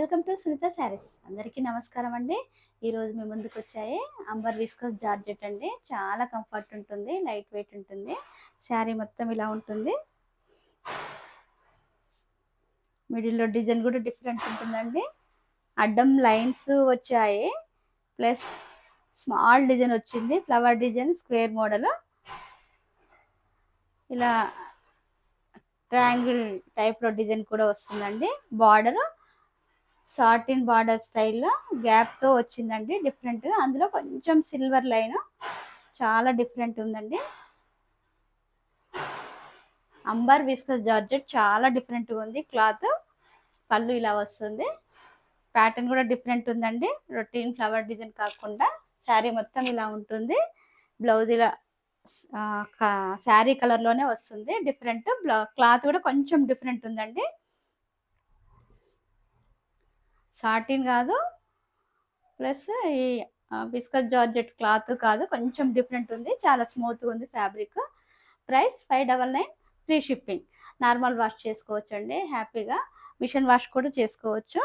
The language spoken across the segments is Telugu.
Welcome to Sunitha saris. అందరికీ నమస్కారం అండి. ఈరోజు మీ ముందుకు వచ్చాయి అంబర్ విస్కస్ జార్జెట్ అండి. చాలా కంఫర్ట్ ఉంటుంది, లైట్ వెయిట్ ఉంటుంది. శారీ మొత్తం ఇలా ఉంటుంది. మిడిల్లో డిజైన్ కూడా డిఫరెంట్ ఉంటుందండి. అడ్డం లైన్స్ వచ్చాయి, ప్లస్ స్మాల్ డిజైన్ వచ్చింది, ఫ్లవర్ డిజైన్, స్క్వేర్ మోడల్, ఇలా ట్రయాంగిల్ టైప్లో డిజైన్ కూడా వస్తుందండి. బార్డర్ సాటిన్ బార్డర్ స్టైల్లో గ్యాప్తో వచ్చిందండి, డిఫరెంట్గా. అందులో కొంచెం సిల్వర్ లైన్, చాలా డిఫరెంట్ ఉందండి. అంబర్ విస్కస్ జార్జెట్ చాలా డిఫరెంట్గా ఉంది. క్లాత్ పళ్ళు ఇలా వస్తుంది. ప్యాటర్న్ కూడా డిఫరెంట్ ఉందండి, రొటీన్ ఫ్లవర్ డిజైన్ కాకుండా శారీ మొత్తం ఇలా ఉంటుంది. బ్లౌజ్ ఇలా శారీ కలర్లోనే వస్తుంది. డిఫరెంట్ క్లాత్ కూడా కొంచెం డిఫరెంట్ ఉందండి. సాటిన్ కాదు, ప్లస్ ఈ విస్కస్ జార్జెట్ క్లాత్ కాదు, కొంచెం డిఫరెంట్ ఉంది. చాలా స్మూత్గా ఉంది fabric. Price 599, free shipping. Normal wash చేసుకోవచ్చు అండి హ్యాపీగా, మిషన్ వాష్ కూడా చేసుకోవచ్చు.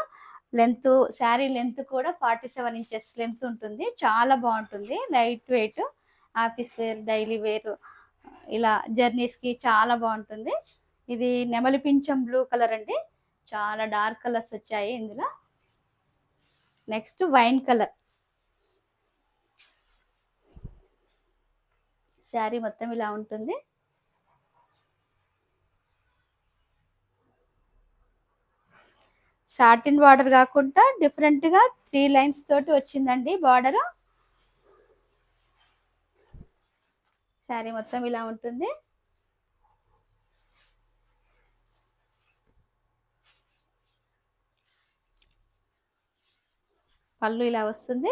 లెంత్, శారీ లెంత్ కూడా 47 ఇంచెస్ లెంత్ ఉంటుంది. చాలా బాగుంటుంది, light weight, office wear, daily wear, ఇలా జర్నీస్కి చాలా బాగుంటుంది. ఇది నెమలి పింఛం బ్లూ కలర్ అండి. చాలా డార్క్ కలర్స్ వచ్చాయి ఇందులో. Next wine colour. శారీ మొత్తం ఇలా ఉంటుంది. సాటిన్ బార్డర్ కాకుండా డిఫరెంట్గా 3 లైన్స్ తోటి వచ్చిందండి బార్డర్. శారీ మొత్తం ఇలా ఉంటుంది. పళ్ళు ఇలా వస్తుంది.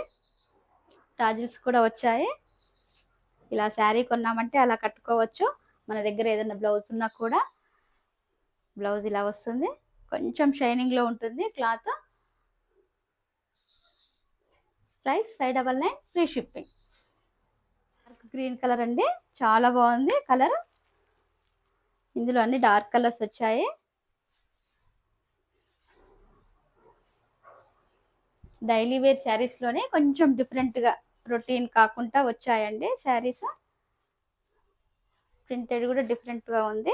టాజిల్స్ కూడా వచ్చాయి. ఇలా శారీ కొన్నామంటే అలా కట్టుకోవచ్చు. మన దగ్గర ఏదైనా బ్లౌజ్ ఉన్నా కూడా బ్లౌజ్ ఇలా వస్తుంది. కొంచెం షైనింగ్లో ఉంటుంది cloth. Price 599, free shipping. Green colour అండి, చాలా బాగుంది కలర్. ఇందులో అన్ని డార్క్ కలర్స్ వచ్చాయి. డైలీ వేర్ శారీస్లోనే కొంచెం డిఫరెంట్గా, రొటీన్ కాకుండా వచ్చాయండి శారీస్. ప్రింటెడ్ కూడా డిఫరెంట్గా ఉంది.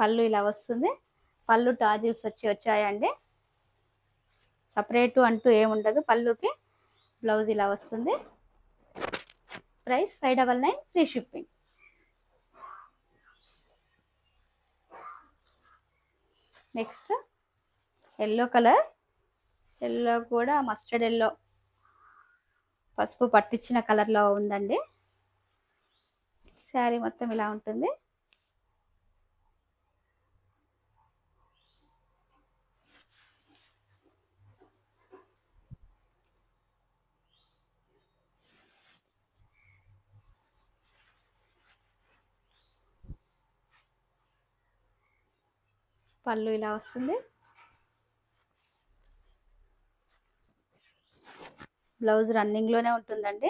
పళ్ళు ఇలా వస్తుంది. పళ్ళు టాజిల్స్ వచ్చాయండి. సపరేటు అంటూ ఏముండదు పళ్ళుకి. బ్లౌజ్ ఇలా వస్తుంది. Price 599, free shipping. Next yellow colour. Yellow కూడా మస్టర్డ్ ఎల్లో, పసుపు పట్టించిన కలర్లో ఉందండి. శారీ మొత్తం ఇలా ఉంటుంది. పళ్ళు ఇలా వస్తుంది. బ్లౌజ్ రన్నింగ్లోనే ఉంటుందండి.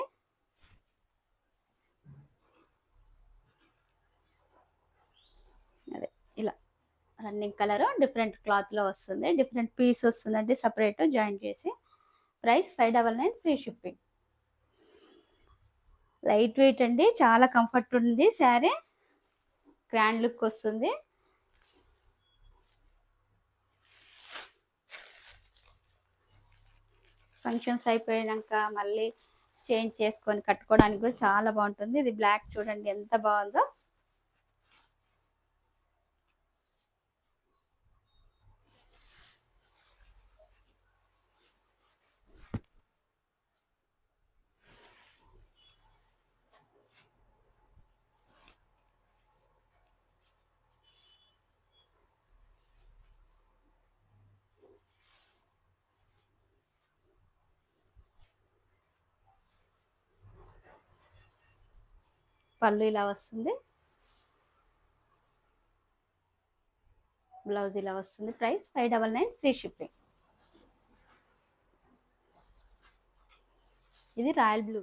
అదే ఇలా రన్నింగ్ కలర్, డిఫరెంట్ క్లాత్లో వస్తుంది. డిఫరెంట్ పీస్ వస్తుందండి, సపరేట్ జాయిన్ చేసి. Price 599, free shipping. Light weight అండి, చాలా కంఫర్ట్ ఉంది శారీ. గ్రాండ్ లుక్ వస్తుంది. ఫంక్షన్స్ అయిపోయాక మళ్ళీ చేంజ్ చేసుకొని కట్టుకోవడానికి కూడా చాలా బాగుంటుంది. ఇది బ్లాక్ చూడండి ఎంత బాగుందో. పళ్ళు ఇలా వస్తుంది. బ్లౌజ్ ఇలా వస్తుంది. Price 599 free shipping. ఇది రాయల్ బ్లూ,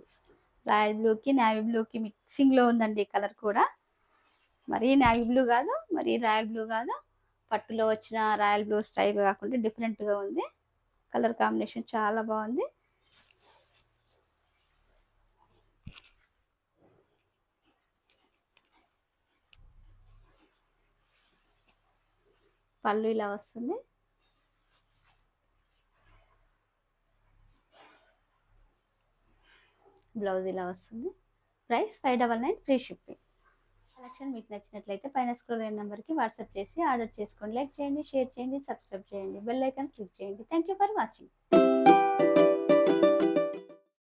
రాయల్ బ్లూకి నేవీ బ్లూకి మిక్సింగ్లో ఉందండి కలర్ కూడా. మరీ నేవీ బ్లూ కాదు, మరీ రాయల్ బ్లూ కాదు. పట్టులో వచ్చిన రాయల్ బ్లూ స్టైల్ కాకుండా డిఫరెంట్గా ఉంది. కలర్ కాంబినేషన్ చాలా బాగుంది. పళ్ళు ఇలా వస్తుంది. బ్లౌజ్ ఇలా వస్తుంది. Price 599 free shipping. కలెక్షన్ మీకు నచ్చినట్లయితే పైన స్క్రోల్ అయిన నెంబర్కి వాట్సాప్ చేసి ఆర్డర్ చేసుకోండి. లైక్ చేయండి, షేర్ చేయండి, సబ్స్క్రైబ్ చేయండి, బెల్ ఐకాన్ క్లిక్ చేయండి. Thank you for watching.